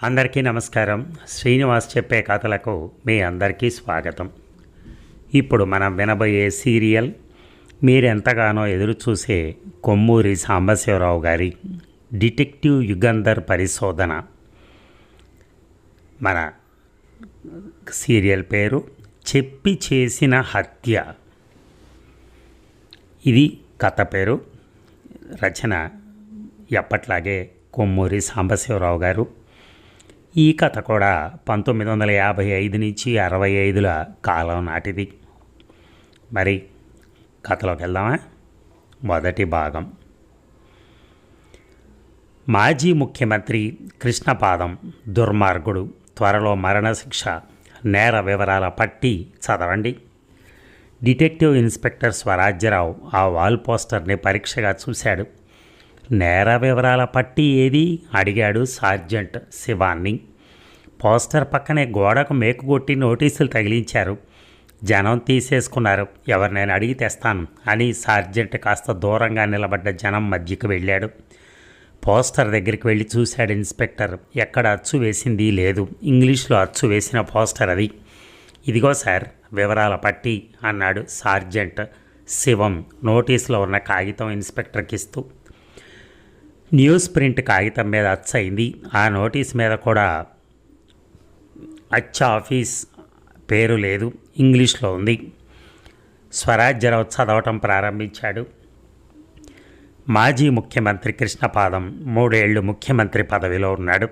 అందరికీ నమస్కారం. శ్రీనివాస్ చెప్పే కథలకు మీ అందరికీ స్వాగతం. ఇప్పుడు మనం వినబోయే సీరియల్ మీరెంతగానో ఎదురుచూసే కొమ్మూరి సాంబశివరావు గారి డిటెక్టివ్ యుగంధర్ పరిశోధన. మన సీరియల్ పేరు చెప్పి చేసిన హత్య. ఇది కథ పేరు. రచన ఎప్పట్లాగే కొమ్మూరి సాంబశివరావు గారు. ఈ కథ కూడా 1955 నుంచి 65ల కాలం నాటిది. మరి కథలోకి వెళ్దామా? మొదటి భాగం. మాజీ ముఖ్యమంత్రి కృష్ణపాదం దుర్మార్గుడు, త్వరలో మరణశిక్ష. నేర వివరాల పట్టి చదవండి. డిటెక్టివ్ ఇన్స్పెక్టర్ స్వరాజ్యరావు ఆ వాల్ పోస్టర్ని పరీక్షగా చూశాడు. నేర వివరాల పట్టి ఏది అడిగాడు సార్జెంట్ శివాన్ని. పోస్టర్ పక్కనే గోడకు మేకుగొట్టి నోటీసులు తగిలించారు. జనం తీసేసుకున్నారు. ఎవరినైనా అడిగి తెస్తాను అని సార్జెంట్ కాస్త దూరంగా నిలబడ్డ జనం మధ్యకి వెళ్ళాడు. పోస్టర్ దగ్గరికి వెళ్ళి చూశాడు ఇన్స్పెక్టర్. ఎక్కడ అచ్చు వేసింది లేదు. ఇంగ్లీష్లో అచ్చు వేసిన పోస్టర్ అది. ఇదిగో సార్ వివరాల పట్టి అన్నాడు సార్జెంట్ శివం నోటీసులో ఉన్న కాగితం ఇన్స్పెక్టర్కి ఇస్తూ. న్యూస్ ప్రింట్ కాగితం మీద అచ్చయింది. ఆ నోటీస్ మీద కూడా అచ్చ ఆఫీస్ పేరు లేదు, ఇంగ్లీష్లో ఉంది. స్వరాజ్యరావు చదవటం ప్రారంభించాడు. మాజీ ముఖ్యమంత్రి కృష్ణపాదం 3 ఏళ్లు ముఖ్యమంత్రి పదవిలో ఉన్నాడు.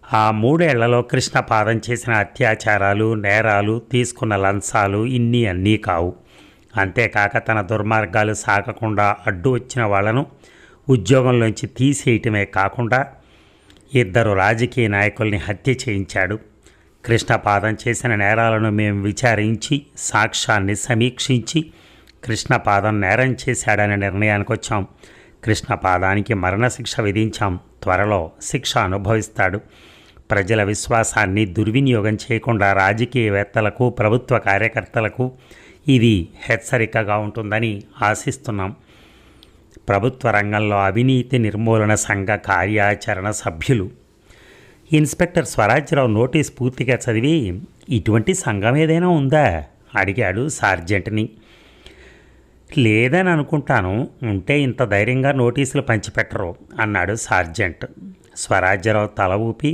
ఆ 3 ఏళ్లలో కృష్ణపాదం చేసిన అత్యాచారాలు, నేరాలు, తీసుకున్న లంచాలు ఇన్ని అన్నీ కావు. అంతేకాక తన దుర్మార్గాలు సాగకుండా అడ్డు వచ్చిన వాళ్లను ఉద్యోగంలోంచి తీసేయటమే కాకుండా 2 రాజకీయ నాయకుల్ని హత్య చేయించాడు. కృష్ణపాదం చేసిన నేరాలను మేము విచారించి సాక్ష్యాన్ని సమీక్షించి కృష్ణపాదం నేరం చేశాడనే నిర్ణయానికి వచ్చాం. కృష్ణపాదానికి మరణశిక్ష విధించాం. త్వరలో శిక్ష అనుభవిస్తాడు. ప్రజల విశ్వాసాన్ని దుర్వినియోగం చేయకుండా రాజకీయవేత్తలకు, ప్రభుత్వ కార్యకర్తలకు ఇది హెచ్చరికగా ఉంటుందని ఆశిస్తున్నాం. ప్రభుత్వ రంగంలో అవినీతి నిర్మూలన సంఘ కార్యాచరణ సభ్యులు. ఇన్స్పెక్టర్ స్వరాజ్యరావు నోటీస్ పూర్తిగా చదివి ఇటువంటి సంఘం ఏదైనా ఉందా అడిగాడు సార్జెంట్ని. లేదని అనుకుంటాను. ఉంటే ఇంత ధైర్యంగా నోటీసులు పంచిపెట్టరు అన్నాడు సార్జెంట్. స్వరాజ్యరావు తల ఊపి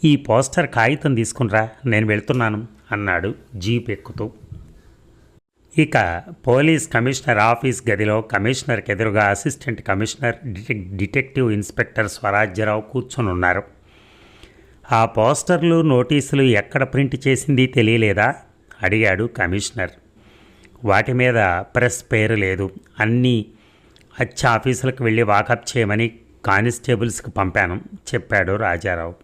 ఈ పోస్టర్ కాగితం తీసుకునిరా, నేను వెళ్తున్నాను అన్నాడు జీప్ ఎక్కుతూ. ఇక పోలీస్ కమిషనర్ ఆఫీస్ గదిలో కమిషనర్కి ఎదురుగా assistant commissioner, detective inspector Swarajyarao కూర్చొని ఉన్నారు. ఆ పోస్టర్లు, నోటీసులు ఎక్కడ ప్రింట్ చేసింది తెలియలేదా అడిగాడు కమిషనర్. వాటి మీద ప్రెస్ పేరు లేదు. అన్నీ అచ్చ ఆఫీసులకు వెళ్ళి వాకప్ చేయమని కానిస్టేబుల్స్కి పంపాను చెప్పాడు రాజారావు.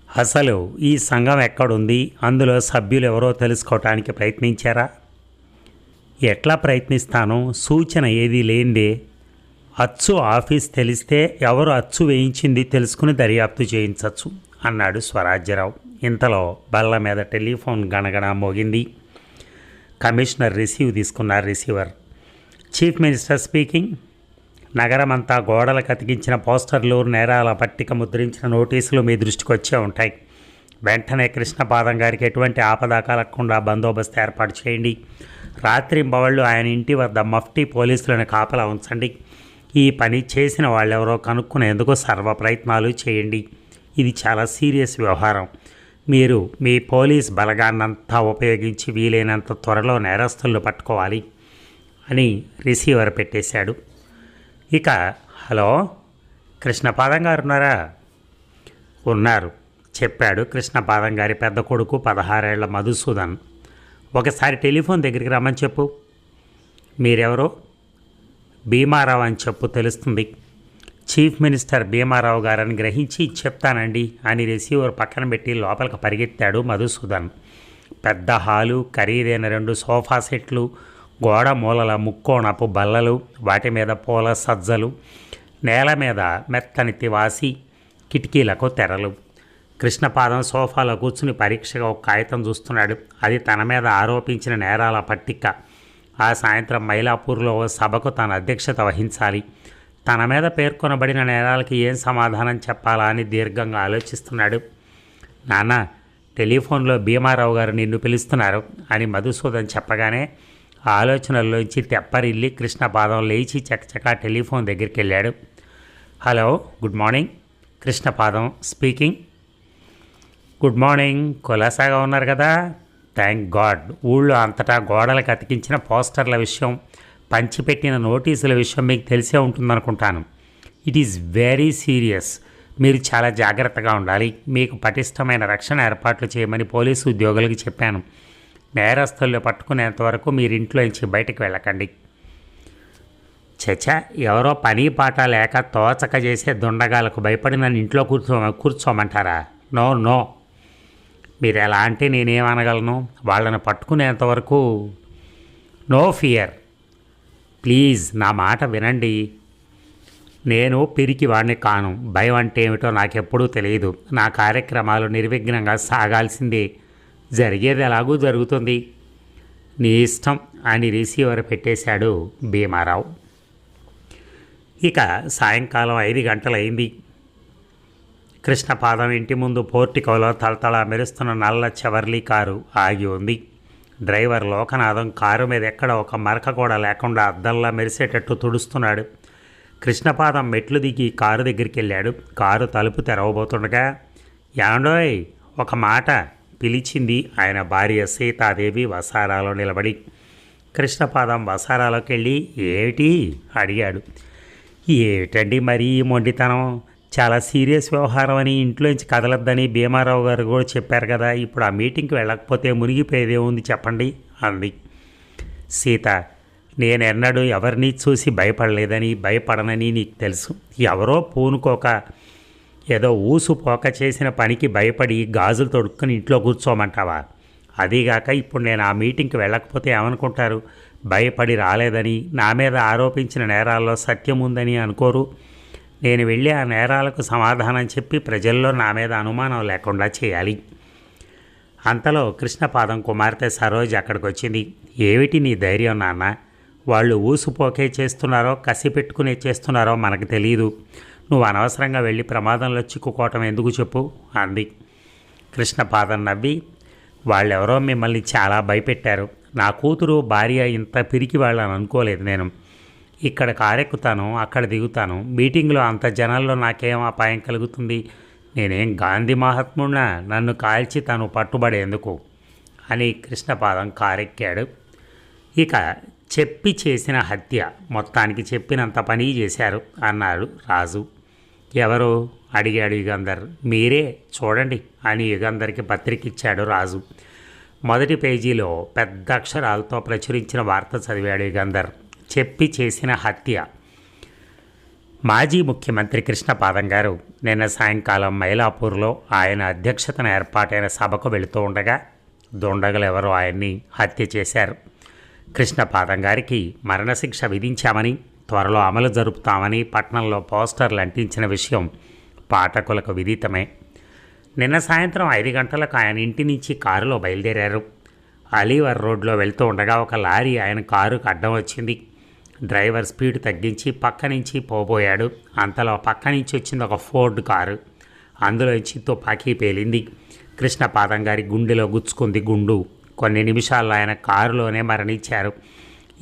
అసలు ఈ సంఘం ఎక్కడుంది, అందులో సభ్యులు ఎవరో తెలుసుకోవటానికి ప్రయత్నించారా? ఎట్లా ప్రయత్నిస్తాను? సూచన ఏదీ లేనిదే. అచ్చు ఆఫీస్ తెలిస్తే ఎవరు అచ్చు వేయించింది తెలుసుకుని దర్యాప్తు చేయించవచ్చు అన్నాడు స్వరాజ్యరావు. ఇంతలో బల్ల మీద టెలిఫోన్ గణగణ మోగింది. కమిషనర్ రిసీవ్ తీసుకున్నారు. రిసీవర్. Chief minister speaking. నగరమంతా గోడలకు అతికించిన పోస్టర్లు, నేరాల పట్టిక ముద్రించిన నోటీసులు మీ దృష్టికి వచ్చే ఉంటాయి. వెంటనే కృష్ణపాదం గారికి ఎటువంటి ఆపద కలగకుండా బందోబస్తు ఏర్పాటు చేయండి. రాత్రింబవళ్ళు ఆయన ఇంటి వద్ద మఫ్టీ పోలీసులను కాపలా ఉంచండి. ఈ పని చేసిన వాళ్ళెవరో కనుక్కునేందుకు సర్వ ప్రయత్నాలు చేయండి. ఇది చాలా సీరియస్ వ్యవహారం. మీరు మీ పోలీస్ బలగాన్నంతా ఉపయోగించి వీలైనంత త్వరలో నేరస్తులను పట్టుకోవాలి అని రిసీవర్ పెట్టేశాడు. ఇక హలో, కృష్ణపాదం గారు ఉన్నారా? ఉన్నారు చెప్పాడు కృష్ణపాదం గారి పెద్ద కొడుకు 16 ఏళ్ల మధుసూదన్. ఒకసారి టెలిఫోన్ దగ్గరికి రమ్మని చెప్పు. మీరెవరో? భీమారావు అని చెప్పు, తెలుస్తుంది. చీఫ్ మినిస్టర్ భీమారావు గారని గ్రహించి చెప్తానండి అని రిసీవర్ పక్కన పెట్టి లోపలికి పరిగెత్తాడు మధుసూదన్. పెద్ద హాలు, ఖరీదైన 2 సోఫా సెట్లు, గోడ మూలల ముక్కోణపు బల్లలు, వాటి మీద పూల సజ్జలు, నేల మీద మెత్తని తివాసి, కిటికీలకు తెరలు. కృష్ణపాదం సోఫాలో కూర్చుని పరీక్షగా ఒక కాగితం చూస్తున్నాడు. అది తన మీద ఆరోపించిన నేరాల పట్టిక. ఆ సాయంత్రం మైలాపూర్లో సభకు తాను అధ్యక్షత వహించాలి. తన మీద పేర్కొనబడిన నేరాలకి ఏం సమాధానం చెప్పాలా అని దీర్ఘంగా ఆలోచిస్తున్నాడు. నాన్న, టెలిఫోన్లో భీమారావు గారు నిన్ను పిలుస్తున్నారు అని మధుసూదన్ చెప్పగానే ఆలోచనల్లోంచి తెప్పరిల్లి కృష్ణపాదం లేచి చకచకా టెలిఫోన్ దగ్గరికి వెళ్ళాడు. Hello, good morning. Krishnapadam speaking. Good morning. కులాసాగా ఉన్నారు కదా? Thank God. ఊళ్ళో అంతటా గోడలకు అతికించిన పోస్టర్ల విషయం, పంచిపెట్టిన నోటీసుల విషయం మీకు తెలిసే ఉంటుందనుకుంటాను. It is very serious. మీరు చాలా జాగ్రత్తగా ఉండాలి. మీకు పటిష్టమైన రక్షణ ఏర్పాట్లు చేయమని పోలీసు ఉద్యోగులకు చెప్పాను. నేరస్తుల్లో పట్టుకునేంతవరకు మీరు ఇంట్లోంచి బయటకు వెళ్ళకండి. చచా, ఎవరో పని పాట లేక తోచక చేసే దుండగాలకు భయపడి నన్ను ఇంట్లో కూర్చోమంటారా? No no. మీరు ఎలా అంటే నేనేమనగలను? వాళ్ళని పట్టుకునేంతవరకు నో ఫియర్. ప్లీజ్ నా మాట వినండి. నేను పిరికి వాడిని కాను. భయం అంటే ఏమిటో నాకెప్పుడూ తెలియదు. నా కార్యక్రమాలు నిర్విఘ్నంగా సాగాల్సిందే. జరిగేది ఎలాగూ జరుగుతుంది. నీ ఇష్టం అని రిసీవర్ పెట్టేశాడు భీమారావు. ఇక సాయంకాలం 5 గంటలైంది. కృష్ణపాదం ఇంటి ముందు పోర్టికోలో తలతళ మెరుస్తున్న నల్ల చెవర్లీ కారు ఆగి ఉంది. డ్రైవర్ లోకనాథం కారు మీద ఎక్కడ ఒక మరక కూడా లేకుండా అద్దంలా మెరిసేటట్టు తుడుస్తున్నాడు. కృష్ణపాదం మెట్లు దిగి కారు దగ్గరికి వెళ్ళాడు. కారు తలుపు తెరవబోతుండగా, యాండోయ్ ఒక మాట పిలిచింది ఆయన భార్య సీతాదేవి వసారాలో నిలబడి. కృష్ణపాదం వసారాలోకి వెళ్ళి ఏమిటి అడిగాడు. ఏమిటండి మరీ మొండితనం? చాలా సీరియస్ వ్యవహారం అని ఇంట్లోంచి కదలొద్దని భీమారావు గారు కూడా చెప్పారు కదా. ఇప్పుడు ఆ మీటింగ్కి వెళ్ళకపోతే మునిగిపోయేదే ఉంది చెప్పండి అంది. సీత, నేనెన్నడూ ఎవరిని చూసి భయపడలేదని, భయపడనని నీకు తెలుసు. ఎవరో పూనుకోక ఏదో ఊసుపోక చేసిన పనికి భయపడి గాజులు తొడుక్కుని ఇంట్లో కూర్చోమంటావా? అదీగాక ఇప్పుడు నేను ఆ మీటింగ్కి వెళ్ళకపోతే ఏమనుకుంటారు? భయపడి రాలేదని, నా మీద ఆరోపించిన నేరాల్లో సత్యం ఉందని అనుకోరు. నేను వెళ్ళి ఆ నేరాలకు సమాధానం చెప్పి ప్రజల్లో నా మీద అనుమానం లేకుండా చేయాలి. అంతలో కృష్ణపాదం కుమార్తె సరోజ్ అక్కడికి వచ్చింది. ఏమిటి నీ ధైర్యం నాన్న? వాళ్ళు ఊసుపోకే చేస్తున్నారో కసి పెట్టుకునే చేస్తున్నారో మనకు తెలియదు. నువ్వు అనవసరంగా వెళ్ళి ప్రమాదంలో చిక్కుకోవటం ఎందుకు చెప్పు అంది. కృష్ణపాదం నవ్వి, వాళ్ళెవరో మిమ్మల్ని చాలా భయపెట్టారు. నా కూతురు భార్య ఇంత పిరికి వాళ్ళని అనుకోలేదు నేను. ఇక్కడ కారెక్కుతాను, అక్కడ దిగుతాను. మీటింగ్లో అంత జనాల్లో నాకేం అపాయం కలుగుతుంది? నేనేం గాంధీ మహాత్ముడినా నన్ను కాల్చి తను పట్టుబడేందుకు అని కృష్ణపాదం కారెక్కాడు. ఇక చెప్పి చేసిన హత్య, మొత్తానికి చెప్పినంత పని చేశారు అన్నాడు రాజు. ఎవరు అడిగాడు యుగంధర్. మీరే చూడండి అని యుగంధర్కి పత్రిక ఇచ్చాడు రాజు. మొదటి పేజీలో పెద్ద అక్షరాలతో ప్రచురించిన వార్త చదివాడు యుగంధర్. చెప్పి చేసిన హత్య. మాజీ ముఖ్యమంత్రి కృష్ణపాదం గారు నిన్న సాయంకాలం మైలాపూర్లో ఆయన అధ్యక్షతన ఏర్పాటైన సభకు వెళుతూ ఉండగా దుండగులెవరో ఆయన్ని హత్య చేశారు. కృష్ణపాదం గారికి మరణశిక్ష విధించామని, త్వరలో అమలు జరుపుతామని పట్నంలో పోస్టర్లు అంటించిన విషయం పాఠకులకు విదితమే. నిన్న సాయంత్రం 5 గంటలకు ఆయన ఇంటి నుంచి కారులో బయలుదేరారు. అలీవర్ రోడ్లో వెళ్తూ ఉండగా ఒక లారీ ఆయన కారుకు అడ్డం వచ్చింది. డ్రైవర్ స్పీడ్ తగ్గించి పక్క నుంచి పోబోయాడు. అంతలో పక్క నుంచి వచ్చింది ఒక ఫోర్డ్ కారు. అందులోంచి తుపాకీ పేలింది. కృష్ణపాదం గారి గుండెలో గుచ్చుకుంది గుండు. కొన్ని నిమిషాల్లో ఆయన కారులోనే మరణించారు.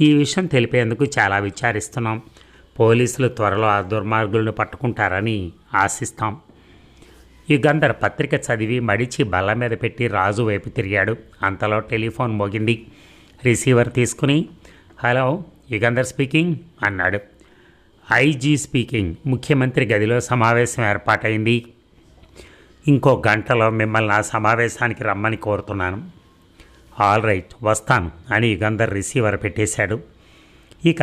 ఈ విషయం తెలిపేందుకు చాలా విచారిస్తున్నాం. పోలీసులు త్వరలో ఆ దుర్మార్గులను పట్టుకుంటారని ఆశిస్తాం. యుగంధర్ పత్రిక చదివి మడిచి బల్ల మీద పెట్టి రాజు వైపు తిరిగాడు. అంతలో టెలిఫోన్ మోగింది. రిసీవర్ తీసుకుని, హలో, యుగంధర్ స్పీకింగ్ అన్నాడు. IG speaking. ముఖ్యమంత్రి గదిలో సమావేశం ఏర్పాటైంది. ఇంకో గంటలో మిమ్మల్ని ఆ సమావేశానికి రమ్మని కోరుతున్నాను. ఆల్ రైట్, వస్తాను అని యుగంధర్ రిసీవర్ పెట్టేశాడు. ఇక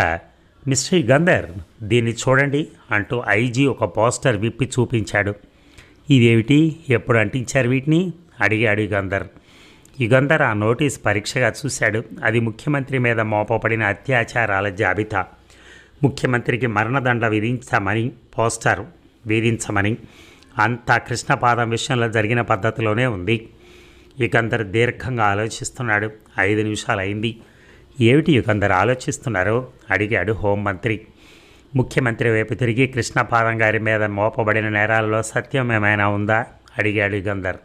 మిస్టర్ యుగంధర్, దీన్ని చూడండి అంటూ ఐజీ ఒక పోస్టర్ విప్పి చూపించాడు. ఇదేమిటి, ఎప్పుడు అంటించారు వీటిని అడిగాడు యుగంధర్. యుగంధర్ ఆ నోటీస్ పరీక్షగా చూశాడు. అది ముఖ్యమంత్రి మీద మోపబడిన అత్యాచారాల జాబితా. ముఖ్యమంత్రికి మరణదండ విధించమని అంతా కృష్ణపాదం విషయంలో జరిగిన పద్ధతిలోనే ఉంది. యుగంధర్ దీర్ఘంగా ఆలోచిస్తున్నాడు. 5 నిమిషాలు అయింది. ఏమిటి యుగంధర్ ఆలోచిస్తున్నారో అడిగాడు హోంమంత్రి. ముఖ్యమంత్రి వైపు తిరిగి కృష్ణపాదం గారి మీద మోపబడిన నేరాల్లో సత్యం ఏమైనా ఉందా అడిగాడు యుగంధర్.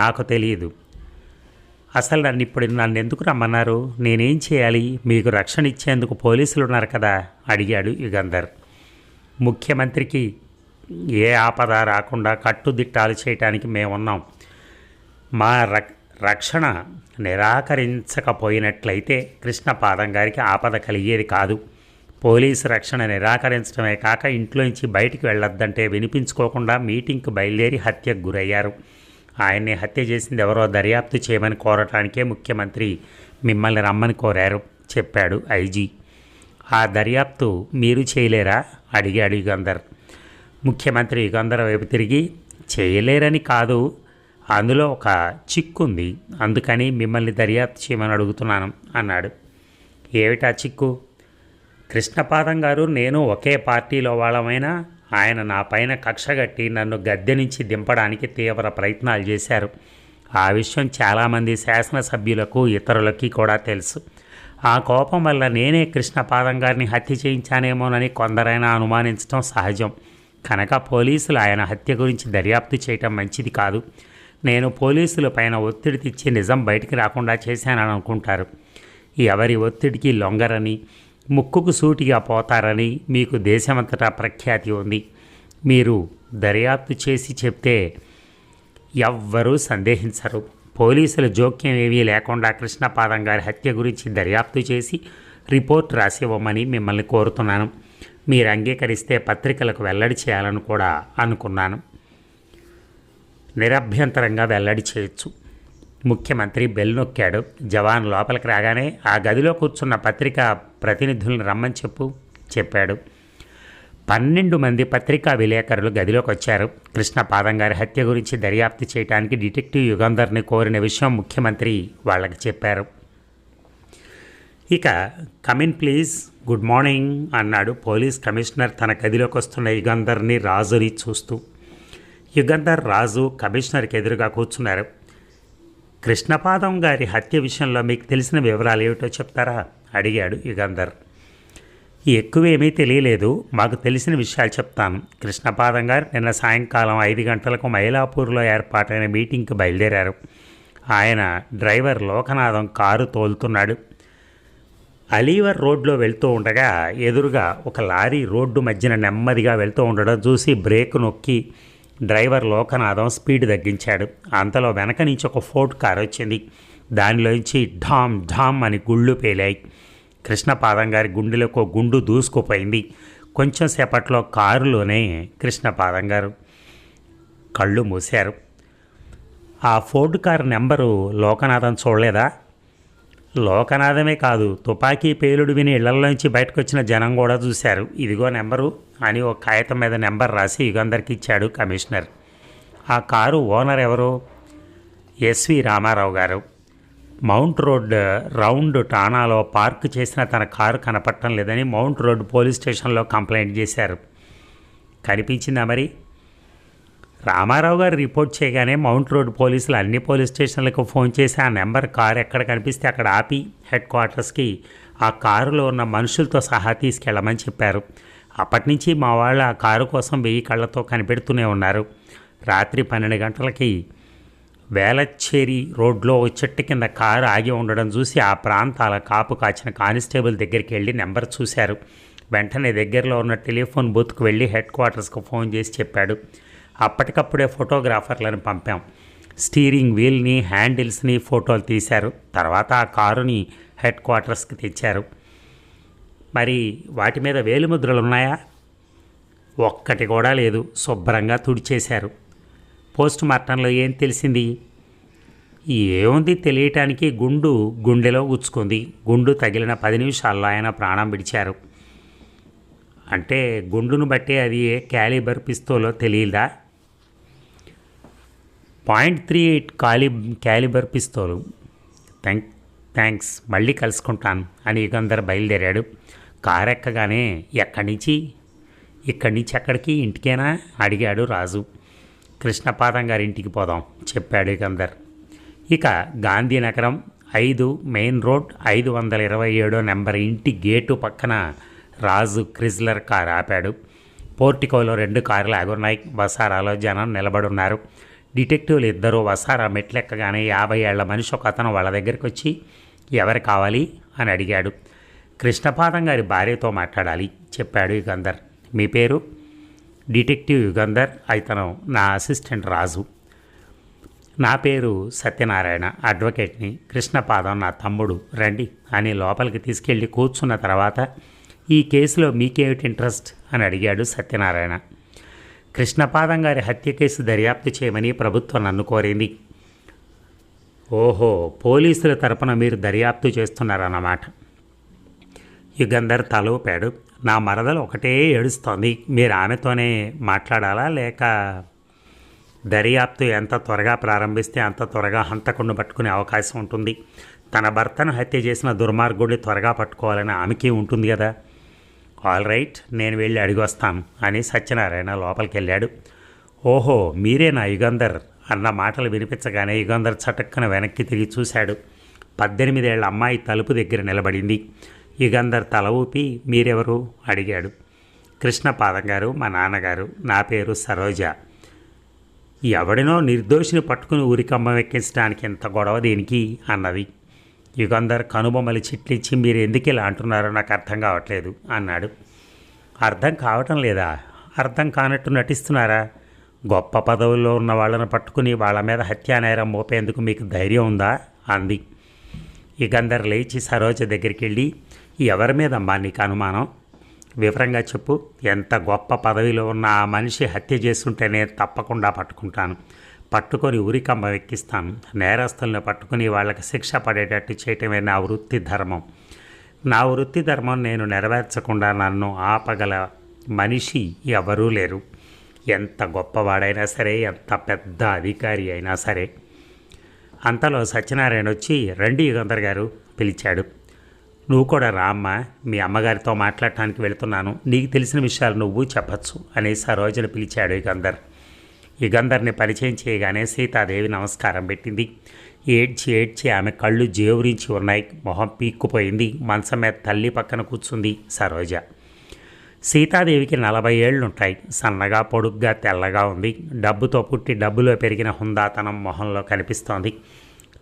నాకు తెలియదు. అసలు నన్ను ఎందుకు రమ్మన్నారు? నేనేం చేయాలి? మీకు రక్షణ ఇచ్చేందుకు పోలీసులు ఉన్నారు కదా అడిగాడు యుగంధర్. ముఖ్యమంత్రికి ఏ ఆపద రాకుండా కట్టుదిట్టాలు చేయటానికి మేమున్నాం. మా రక్షణ నిరాకరించకపోయినట్లయితే కృష్ణపాదం గారికి ఆపద కలిగేది కాదు. పోలీసు రక్షణ నిరాకరించడమే కాక ఇంట్లోంచి బయటికి వెళ్ళొద్దంటే వినిపించుకోకుండా మీటింగ్కి బయలుదేరి హత్యకు గురయ్యారు. ఆయన్ని హత్య చేసింది ఎవరో దర్యాప్తు చేయమని కోరటానికే ముఖ్యమంత్రి మిమ్మల్ని రమ్మని కోరారు చెప్పాడు ఐజీ. ఆ దర్యాప్తు మీరు చేయలేరా అడిగాడు యుగంధర్. ముఖ్యమంత్రి యుగంధర్ వైపు తిరిగి చేయలేరని కాదు, అందులో ఒక చిక్కుంది, అందుకని మిమ్మల్ని దర్యాప్తు చేయమని అడుగుతున్నాను అన్నాడు. ఏమిటా చిక్కు? కృష్ణపాదం గారు నేను ఒకే పార్టీలో వాళ్ళమైనా ఆయన నా పైన కక్షగట్టి నన్ను గద్దె నుంచి దింపడానికి తీవ్ర ప్రయత్నాలు చేశారు. ఆ విషయం చాలామంది శాసనసభ్యులకు ఇతరులకి కూడా తెలుసు. ఆ కోపం వల్ల నేనే కృష్ణపాదం గారిని హత్య చేయించానేమోనని కొందరైనా అనుమానించడం సహజం. కనుక పోలీసులు ఆయన హత్య గురించి దర్యాప్తు చేయటం మంచిది కాదు. నేను పోలీసుల పైన ఒత్తిడి తెచ్చి నిజం బయటికి రాకుండా చేశానని అనుకుంటారు. ఎవరి ఒత్తిడికి లొంగరని, ముక్కుకు సూటిగా పోతారని మీకు దేశమంతటా ప్రఖ్యాతి ఉంది. మీరు దర్యాప్తు చేసి చెప్తే ఎవ్వరూ సందేహించరు. పోలీసుల జోక్యం ఏమీ లేకుండా కృష్ణపాదం గారి హత్య గురించి దర్యాప్తు చేసి రిపోర్ట్ రాసివ్వమని మిమ్మల్ని కోరుతున్నాను. మీరు అంగీకరిస్తే పత్రికలకు వెల్లడి చేయాలని కూడా అనుకున్నాను. నిరభ్యంతరంగా వెల్లడి చేయొచ్చు. ముఖ్యమంత్రి బెల్ నొక్కాడు. జవాన్ లోపలికి రాగానే ఆ గదిలో కూర్చున్న పత్రికా ప్రతినిధులను రమ్మని చెప్పాడు. 12 మంది పత్రికా విలేకరులు గదిలోకి వచ్చారు. కృష్ణపాదం గారి హత్య గురించి దర్యాప్తు చేయడానికి డిటెక్టివ్ యుగంధర్ని కోరిన విషయం ముఖ్యమంత్రి వాళ్ళకి చెప్పారు. ఇక కమిన్ ప్లీజ్, గుడ్ మార్నింగ్ అన్నాడు పోలీస్ కమిషనర్ తన గదిలోకి వస్తున్న యుగంధర్ని, రాజుని చూస్తూ. యుగంధర్, రాజు కమిషనర్కి ఎదురుగా కూర్చున్నారు. కృష్ణపాదం గారి హత్య విషయంలో మీకు తెలిసిన వివరాలు ఏమిటో చెప్తారా అడిగాడు యుగంధర్. ఎక్కువేమీ తెలియలేదు, మాకు తెలిసిన విషయాలు చెప్తాను. కృష్ణపాదం గారు నిన్న సాయంకాలం 5 గంటలకు మైలాపూర్లో ఏర్పాటైన మీటింగ్కి బయలుదేరారు. ఆయన డ్రైవర్ లోకనాథం కారు తోలుతున్నాడు. అలీవర్ రోడ్లో వెళ్తూ ఉండగా ఎదురుగా ఒక లారీ రోడ్డు మధ్యన నెమ్మదిగా వెళ్తూ ఉండడం చూసి బ్రేక్ నొక్కి డ్రైవర్ లోకనాథం స్పీడ్ తగ్గించాడు. అంతలో వెనక నుంచి ఒక ఫోర్డ్ కారు వచ్చింది. దానిలోంచి ఢామ్ ఢామ్ అని గుళ్ళు పేలాయి. కృష్ణపాదం గారి గుండెలకు గుండు దూసుకుపోయింది. కొంచెం సేపట్లో కారులోనే కృష్ణపాదం గారు కళ్ళు మూశారు. ఆ ఫోర్డ్ కారు నెంబరు లోకనాథం చూడలేదా? లోకనాథమే కాదు, తుపాకీ పేలుడు విని ఇళ్లలోంచి బయటకు వచ్చిన జనం కూడా చూశారు. ఇదిగో నెంబరు అని ఒక కాగితం మీద నెంబర్ రాసి యుగంధర్కి ఇచ్చాడు కమిషనర్. ఆ కారు ఓనర్ ఎవరు? ఎస్వి రామారావు గారు. మౌంట్ రోడ్ రౌండ్ టానాలో పార్క్ చేసిన తన కారు కనపడటం లేదని మౌంట్ రోడ్ పోలీస్ స్టేషన్లో కంప్లైంట్ చేశారు. కనిపించిందా మరి? రామారావు గారు రిపోర్ట్ చేయగానే మౌంట్ రోడ్ పోలీసులు అన్ని పోలీస్ స్టేషన్లకు ఫోన్ చేసి ఆ నెంబర్ కారు ఎక్కడ కనిపిస్తే అక్కడ ఆపి హెడ్ క్వార్టర్స్కి ఆ కారులో ఉన్న మనుషులతో సహా తీసుకెళ్ళమని చెప్పారు. అప్పటి నుంచి మా వాళ్ళు ఆ కారు కోసం 1000 కళ్ళతో కనిపెడుతూనే ఉన్నారు. రాత్రి 12 గంటలకి వేలచ్చేరి రోడ్లో చెట్టు కింద కారు ఆగి ఉండడం చూసి ఆ ప్రాంతాల కాపు కాచిన కానిస్టేబుల్ దగ్గరికి వెళ్ళి నెంబర్ చూశారు. వెంటనే దగ్గరలో ఉన్న టెలిఫోన్ బూత్కు వెళ్ళి హెడ్ క్వార్టర్స్కు ఫోన్ చేసి చెప్పాడు. అప్పటికప్పుడే ఫోటోగ్రాఫర్లను పంపాం. స్టీరింగ్ వీల్ని, హ్యాండిల్స్ని ఫోటోలు తీశారు. తర్వాత ఆ కారుని హెడ్ క్వార్టర్స్కి తెచ్చారు. మరి వాటి మీద వేలిముద్రలు ఉన్నాయా? ఒక్కటి కూడా లేదు, శుభ్రంగా తుడిచేశారు. పోస్ట్ మార్టంలో ఏం తెలిసింది? ఏముంది తెలియటానికి, గుండెలో గుచ్చుకుంది. గుండు తగిలిన 10 నిమిషాల్లో ఆయన ప్రాణం విడిచారు. అంటే గుండును బట్టి అది ఏ క్యాలిబర్ పిస్తోలో తెలియదా? 0.38 క్యాలిబర్ పిస్తోలు. థ్యాంక్స్, మళ్ళీ కలుసుకుంటాను అని యుగంధర్ బయలుదేరాడు. కారు ఎక్కగానే ఇక్కడి నుంచి ఎక్కడికి, ఇంటికేనా అడిగాడు రాజు. కృష్ణపాదం గారి ఇంటికి పోదాం చెప్పాడు యుగంధర్. ఇక గాంధీనగరం 5 మెయిన్ రోడ్ 527 నెంబర్ ఇంటి గేటు పక్కన రాజు క్రిజ్లర్ కారు ఆపాడు. పోర్టికోలో 2 కార్లు ఆగున్నాయి. వసారాలో జనం నిలబడున్నారు. డిటెక్టివ్లు ఇద్దరూ వసారా మెట్లెక్కగానే 50 ఏళ్ల మనిషి ఒక అతను వాళ్ళ దగ్గరికి వచ్చి, ఎవరు కావాలి అని అడిగాడు. కృష్ణపాదం గారి భార్యతో మాట్లాడాలి చెప్పాడు యుగంధర్. మీ పేరు? డిటెక్టివ్ యుగంధర్. ఇతను నా అసిస్టెంట్ రాజు. నా పేరు సత్యనారాయణ, అడ్వకేట్ని. కృష్ణపాదం నా తమ్ముడు. రండి అని లోపలికి తీసుకెళ్ళి కూర్చున్న తర్వాత, ఈ కేసులో మీకేమిటి ఇంట్రెస్ట్ అని అడిగాడు సత్యనారాయణ. కృష్ణపాదం గారి హత్య కేసు దర్యాప్తు చేయమని ప్రభుత్వం నన్ను కోరింది. ఓహో, పోలీసుల తరపున మీరు దర్యాప్తు చేస్తున్నారన్నమాట. యుగంధర్ తల ఊపాడు. నా మరదలు ఒకటే ఏడుస్తోంది. మీరు ఆమెతోనే మాట్లాడాలా, లేక దర్యాప్తు ఎంత త్వరగా ప్రారంభిస్తే అంత త్వరగా హంతకుడిని పట్టుకునే అవకాశం ఉంటుంది. తన భర్తను హత్య చేసిన దుర్మార్గుడిని త్వరగా పట్టుకోవాలని ఆమెకి ఉంటుంది కదా. ఆల్ రైట్, నేను వెళ్ళి అడిగొస్తాను అని సత్యనారాయణ లోపలికి వెళ్ళాడు. ఓహో, మీరేనా యుగంధర్ అన్న మాటలు వినిపించగానే యుగంధర్ చటక్కన వెనక్కి తిరిగి చూశాడు. 18 ఏళ్ల అమ్మాయి తలుపు దగ్గర నిలబడింది. యుగంధర్ తల ఊపి, మీరెవరు అడిగాడు. కృష్ణపాదం గారు మా నాన్నగారు. నా పేరు సరోజ. ఎవడినో నిర్దోషిని పట్టుకుని ఊరికమ్మ ఎక్కించడానికి ఎంత గొడవ దేనికి అన్నది. యుగంధర్ కనుబొమ్మలు చిట్లిచ్చి, మీరు ఎందుకు ఇలా అంటున్నారో నాకు అర్థం కావట్లేదు అన్నాడు. అర్థం కావటం లేదా? అర్థం కానట్టు నటిస్తున్నారా? గొప్ప పదవుల్లో ఉన్న వాళ్ళని పట్టుకుని వాళ్ళ మీద హత్యానేరం మోపేందుకు మీకు ధైర్యం ఉందా అంది. యుగంధర్ లేచి సరోజ దగ్గరికి వెళ్ళి, ఎవరి మీదమ్మా నీకు అనుమానం? వివరంగా చెప్పు. ఎంత గొప్ప పదవిలో ఉన్న ఆ మనిషి హత్య చేస్తుంటే నేను తప్పకుండా పట్టుకుంటాను. పట్టుకొని ఉరికమ్మ ఎక్కిస్తాను. నేరస్తుల్ని పట్టుకుని వాళ్ళకి శిక్ష పడేటట్టు చేయటమే నా వృత్తి ధర్మం. నా వృత్తి ధర్మం నేను నెరవేర్చకుండా నన్ను ఆపగల మనిషి ఎవరూ లేరు. ఎంత గొప్పవాడైనా సరే, ఎంత పెద్ద అధికారి అయినా సరే. అంతలో సత్యనారాయణ వచ్చి, రండి యుగంధర్ గారు పిలిచాడు. నువ్వు కూడా రామ్మ, మీ అమ్మగారితో మాట్లాడటానికి వెళుతున్నాను. నీకు తెలిసిన విషయాలు నువ్వు చెప్పచ్చు అని సరోజను పిలిచాడు యుగంధర్. యుగంధర్ని పరిచయం చేయగానే సీతాదేవి నమస్కారం పెట్టింది. ఏడ్చి ఏడ్చి ఆమె కళ్ళు జేవురించి ఉన్నాయి. మొహం పీక్కుపోయింది. మంచం మీద తల్లి పక్కన కూర్చుంది సరోజ. సీతాదేవికి 40 ఏళ్లుంటాయి. సన్నగా, పొడుగ్గా, తెల్లగా ఉంది. డబ్బుతో పుట్టి డబ్బులో పెరిగిన హుందాతనం మొహంలో కనిపిస్తోంది.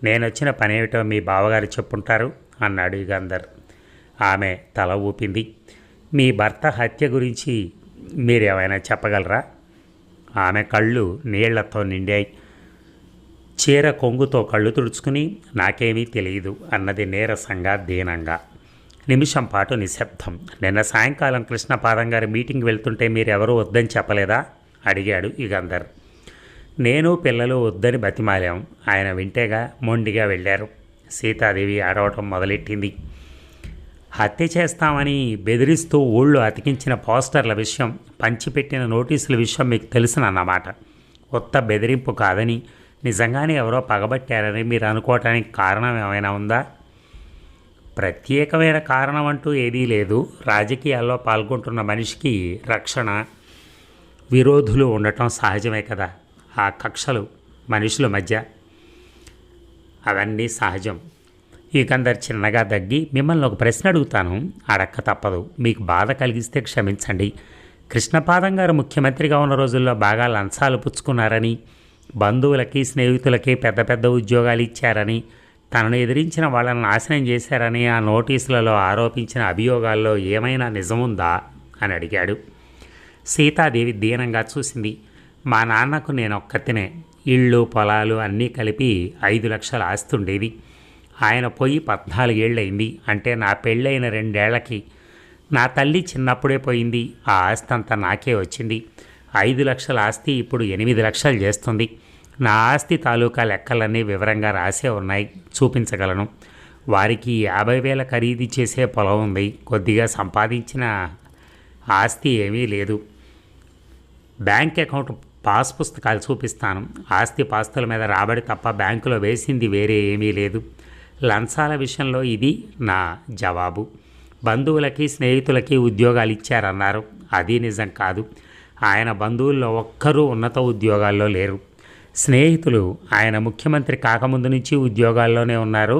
నేనొచ్చిన పనేమిటో మీ బావగారు చెప్పుంటారు అన్నాడు యుగంధర్. ఆమె తల ఊపింది. మీ భర్త హత్య గురించి మీరేమైనా చెప్పగలరా? ఆమె కళ్ళు నీళ్లతో నిండాయి. చీర కొంగుతో కళ్ళు తుడుచుకుని, నాకేమీ తెలియదు అన్నది నీరసంగా, దీనంగా. నిమిషం పాటు నిశ్శబ్దం. నిన్న సాయంకాలం కృష్ణపాదం గారి మీటింగ్ వెళ్తుంటే మీరెవరూ వద్దని చెప్పలేదా అడిగాడు యుగంధర్. నేను పిల్లలు వద్దని బతిమాలాం. ఆయన వింటేగా మొండిగా వెళ్ళారు. సీతాదేవి ఆడవటం మొదలెట్టింది. హత్య చేస్తామని బెదిరిస్తూ ఊళ్ళో అతికించిన పోస్టర్ల విషయం, పంచిపెట్టిన నోటీసుల విషయం మీకు తెలుసునన్నమాట. కొత్త బెదిరింపు కాదని, నిజంగానే ఎవరో పగబట్టారని మీరు అనుకోవటానికి కారణం ఏమైనా ఉందా? ప్రత్యేకమైన కారణం అంటూ ఏదీ లేదు. రాజకీయాల్లో పాల్గొంటున్న మనిషికి రక్షణ, విరోధులు ఉండటం సహజమే కదా. ఆ కక్షలు మనుషుల మధ్య, అవన్నీ సహజం. యుగంధర్ చిన్నగా దగ్గి, మిమ్మల్ని ఒక ప్రశ్న అడుగుతాను, అడక్క తప్పదు. మీకు బాధ కలిగిస్తే క్షమించండి. కృష్ణపాదం గారు ముఖ్యమంత్రిగా ఉన్న రోజుల్లో బాగా లంచాలు పుచ్చుకున్నారని, బంధువులకి స్నేహితులకి పెద్ద పెద్ద ఉద్యోగాలు ఇచ్చారని, తనను ఎదిరించిన వాళ్ళని నాశనం చేశారని ఆ నోటీసులలో ఆరోపించిన అభియోగాల్లో ఏమైనా నిజముందా అని అడిగాడు. సీతాదేవి దీనంగా చూసింది. మా నాన్నకు నేను ఒక్కతినే. ఇళ్ళు పొలాలు అన్నీ కలిపి 5 లక్షల ఆస్తి ఉండేది. ఆయన పోయి 14 ఏళ్ళయింది. అంటే నా పెళ్ళైన 2 ఏళ్లకి. నా తల్లి చిన్నప్పుడే పోయింది. ఆ ఆస్తి అంతా నాకే వచ్చింది. 5 లక్షల ఆస్తి ఇప్పుడు 8 లక్షలు చేస్తుంది. నా ఆస్తి తాలూకా లెక్కలన్నీ వివరంగా రాసే ఉన్నాయి, చూపించగలను. వారికి 50,000 ఖరీదు చేసే పొలం ఉంది. కొద్దిగా సంపాదించిన ఆస్తి ఏమీ లేదు. బ్యాంక్ అకౌంట్ పాస్ పుస్తకాలు చూపిస్తాను. ఆస్తి పాస్తుల మీద రాబడి తప్ప బ్యాంకులో వేసింది వేరే ఏమీ లేదు. లంచాల విషయంలో ఇది నా జవాబు. బంధువులకి స్నేహితులకి ఉద్యోగాలు ఇచ్చారన్నారు. అది నిజం కాదు. ఆయన బంధువుల్లో ఒక్కరూ ఉన్నత ఉద్యోగాల్లో లేరు. స్నేహితులు ఆయన ముఖ్యమంత్రి కాకముందు నుంచి ఉద్యోగాల్లోనే ఉన్నారు.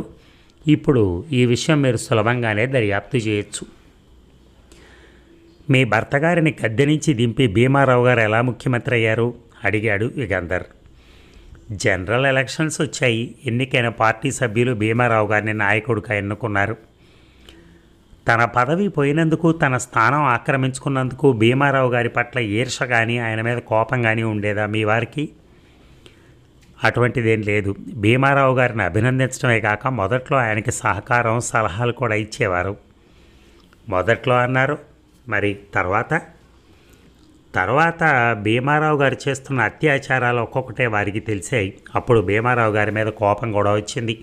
ఇప్పుడు ఈ విషయం మీరు సులభంగానే దర్యాప్తు చేయొచ్చు. మీ భర్త గారిని గద్దె నుంచి దింపి భీమారావు గారు ఎలా ముఖ్యమంత్రి అయ్యారు అడిగాడు యుగంధర్. జనరల్ ఎలక్షన్స్ వచ్చాయి. ఎన్నికైన పార్టీ సభ్యులు భీమారావు గారిని నాయకుడిగా ఎన్నుకున్నారు. తన పదవి పోయినందుకు, తన స్థానం ఆక్రమించుకున్నందుకు భీమారావు గారి పట్ల ఈర్ష కానీ ఆయన మీద కోపం కానీ ఉండేదా మీ వారికి? అటువంటిదేం లేదు. భీమారావు గారిని అభినందించడమే కాక మొదట్లో ఆయనకి సహకారం, సలహాలు కూడా ఇచ్చేవారు. మొదట్లో అన్నారు, మరి తర్వాత భీమారావు గారు చేస్తున్న అత్యాచారాలు ఒక్కొక్కటే వారికి తెలిసాయి. అప్పుడు భీమారావు గారి మీద కోపం కూడా వచ్చింది.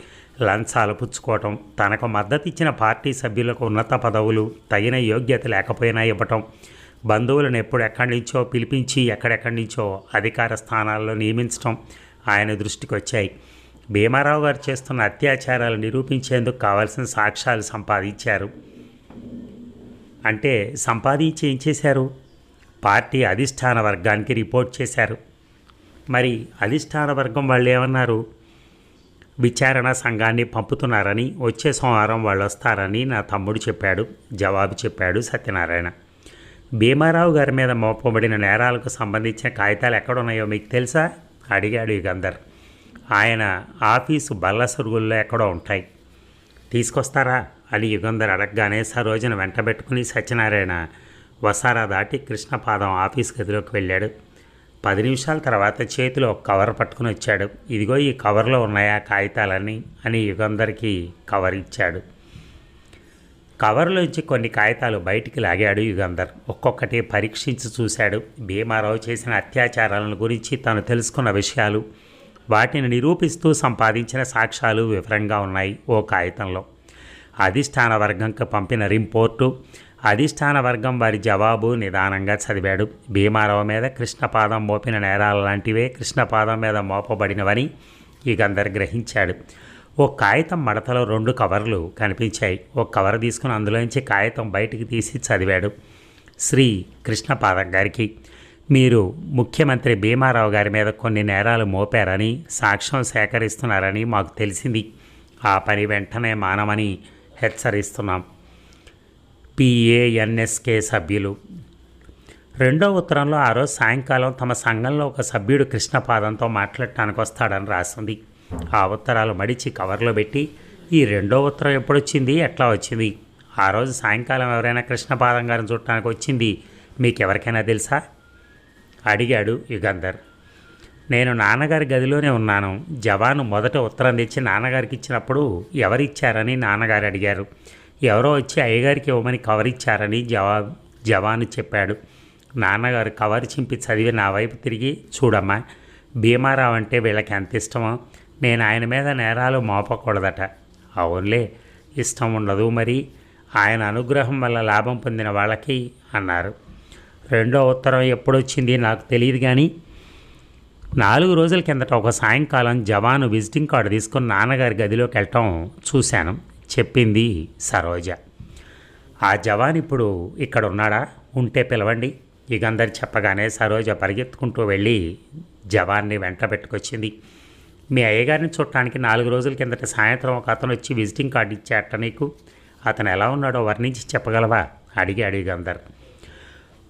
లంచాలు పుచ్చుకోవటం, తనకు మద్దతు ఇచ్చిన పార్టీ సభ్యులకు ఉన్నత పదవులు, తగిన యోగ్యత లేకపోయినా ఇవ్వటం, బంధువులను ఎప్పుడు ఎక్కడి నుంచో పిలిపించి ఎక్కడెక్కడి నుంచో అధికార స్థానాల్లో నియమించడం ఆయన దృష్టికి వచ్చాయి. భీమారావు గారు చేస్తున్న అత్యాచారాలు నిరూపించేందుకు కావాల్సిన సాక్ష్యాలు సంపాదించారు. అంటే సంపాదించి ఏం చేశారు? పార్టీ అధిష్టాన వర్గానికి రిపోర్ట్ చేశారు. మరి అధిష్టాన వర్గం వాళ్ళు ఏమన్నారు? విచారణ సంఘాన్ని పంపుతున్నారని, వచ్చే సోమవారం వాళ్ళు వస్తారని నా తమ్ముడు చెప్పాడు. జవాబు చెప్పాడు సత్యనారాయణ. భీమారావు గారి మీద మోపబడిన నేరాలకు సంబంధించిన కాగితాలు ఎక్కడున్నాయో మీకు తెలుసా అడిగాడు యుగంధర్. ఆయన ఆఫీసు బల్లసరుగుల్లో ఎక్కడో ఉంటాయి, తీసుకొస్తారా అని యుగంధర్ అడగగానే సరోజను వెంటబెట్టుకుని సత్యనారాయణ వసారా దాటి కృష్ణపాదం ఆఫీస్ గదిలోకి వెళ్ళాడు. 10 నిమిషాల తర్వాత చేతిలో ఒక కవర్ పట్టుకుని వచ్చాడు. ఇదిగో ఈ కవర్లో ఉన్నాయా కాగితాలని అని యుగంధర్కి కవర్ ఇచ్చాడు. కవర్లోంచి కొన్ని కాగితాలు బయటికి లాగాడు యుగంధర్. ఒక్కొక్కటి పరీక్షించి చూశాడు. భీమారావు చేసిన అత్యాచారాలను గురించి తను తెలుసుకున్న విషయాలు, వాటిని నిరూపిస్తూ సంపాదించిన సాక్ష్యాలు వివరంగా ఉన్నాయి ఓ కాగితంలో. అధిష్టాన వర్గంకి పంపిన రిపోర్టు, అధిష్టాన వర్గం వారి జవాబు నిదానంగా చదివాడు. భీమారావు మీద కృష్ణపాదం మోపిన నేరాల లాంటివే కృష్ణపాదం మీద మోపబడినవని యుగంధర్ గ్రహించాడు. ఓ కాగితం మడతలో 2 కవర్లు కనిపించాయి. ఒక కవర్ తీసుకుని అందులోంచి కాగితం బయటికి తీసి చదివాడు. శ్రీ కృష్ణపాదం గారికి, మీరు ముఖ్యమంత్రి భీమారావు గారి మీద కొన్ని నేరాలు మోపారని, సాక్ష్యం సేకరిస్తున్నారని మాకు తెలిసింది. ఆ పని వెంటనే మానమని హెచ్చరిస్తున్నాం. PANSK సభ్యులు. రెండో ఉత్తరంలో ఆ రోజు సాయంకాలం తమ సంఘంలో ఒక సభ్యుడు కృష్ణపాదంతో మాట్లాడటానికి వస్తాడని రాసింది. ఆ ఉత్తరాలు మడిచి కవర్లో పెట్టి, ఈ రెండో ఉత్తరం ఎప్పుడొచ్చింది, ఎట్లా వచ్చింది? ఆ రోజు సాయంకాలం ఎవరైనా కృష్ణపాదం గారిని చూడటానికి వచ్చింది మీకెవరికైనా తెలుసా అడిగాడు యుగంధర్. నేను నాన్నగారి గదిలోనే ఉన్నాను. జవాను మొదట ఉత్తరం తెచ్చి నాన్నగారికి ఇచ్చినప్పుడు ఎవరిచ్చారని నాన్నగారు అడిగారు. ఎవరో వచ్చి అయ్యగారికి ఇవ్వమని కవర్ ఇచ్చారని జవాను చెప్పాడు. నాన్నగారు కవర్ చింపి చదివి నా వైపు తిరిగి, చూడమ్మా, భీమారావు అంటే వీళ్ళకి ఎంత ఇష్టమో, నేను ఆయన మీద నేరాలు మోపకూడదట. అవునులే, ఇష్టం ఉండదు మరి, ఆయన అనుగ్రహం వల్ల లాభం పొందిన వాళ్ళకి అన్నారు. రెండో ఉత్తరం ఎప్పుడొచ్చింది నాకు తెలియదు కానీ 4 రోజుల కిందట ఒక సాయంకాలం జవాను విజిటింగ్ కార్డు తీసుకుని నాన్నగారి గదిలోకి వెళ్ళటం చూశాను చెప్పింది సరోజ. ఆ జవాన్ ఇప్పుడు ఇక్కడ ఉన్నాడా? ఉంటే పిలవండి యుగంధర్ చెప్పగానే సరోజ పరిగెత్తుకుంటూ వెళ్ళి జవాన్ని వెంట పెట్టుకొచ్చింది. మీ అయ్యగారిని చూడటానికి 4 రోజుల కిందట సాయంత్రం ఒక అతను వచ్చి విజిటింగ్ కార్డు ఇచ్చాట నీకు. అతను ఎలా ఉన్నాడో వర్ణించి చెప్పగలవా అడిగాడు యుగంధర్.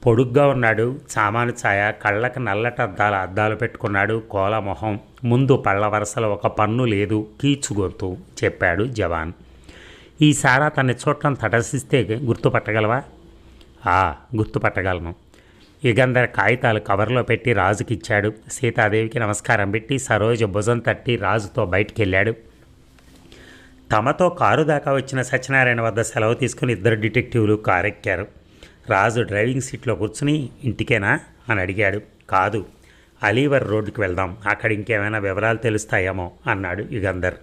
పొడుగ్గా ఉన్నాడు, సామాను ఛాయ, కళ్ళకు నల్లటి అద్దాలు పెట్టుకున్నాడు, కోల మొహం, ముందు పళ్ళ వరసలో ఒక పన్ను లేదు, కీచు గొంతు చెప్పాడు జవాన్. ఈసారి అతన్ని చూడటం తటసిస్తే గుర్తుపట్టగలవా? గుర్తుపట్టగలను. యుగంధర్ కాగితాలు కవర్లో పెట్టి రాజుకిచ్చాడు. సీతాదేవికి నమస్కారం పెట్టి సరోజ భుజం తట్టి రాజుతో బయటికి వెళ్ళాడు. తమతో కారు దాకా వచ్చిన సత్యనారాయణ వద్ద సెలవు తీసుకుని 2 డిటెక్టివ్లు కారెక్కారు. రాజు డ్రైవింగ్ సీట్లో కూర్చుని, ఇంటికేనా అని అడిగాడు. కాదు, అలీవర్ రోడ్డుకి వెళ్దాం, అక్కడ ఇంకేమైనా వివరాలు తెలుస్తాయేమో అన్నాడు యుగంధర్.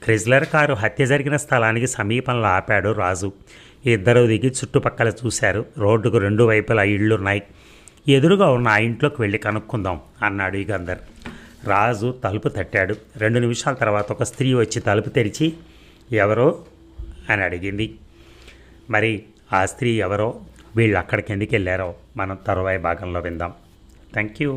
క్రిజ్లర్ కారు హత్య జరిగిన స్థలానికి సమీపంలో ఆపాడు రాజు. 2 దిగి చుట్టుపక్కల చూశారు. రోడ్డుకు 2 వైపులా ఇళ్లున్నాయి. ఎదురుగా ఉన్న ఆ ఇంట్లోకి వెళ్ళి కనుక్కుందాం అన్నాడు యుగంధర్. రాజు తలుపు తట్టాడు. 2 నిమిషాల తర్వాత ఒక స్త్రీ వచ్చి తలుపు తెరిచి, ఎవరో అని అడిగింది. మరి ఆ స్త్రీ ఎవరో, వీళ్ళు అక్కడికి ఎందుకు వెళ్ళారో మనం తరువాయి భాగంలో విందాం. Thank you.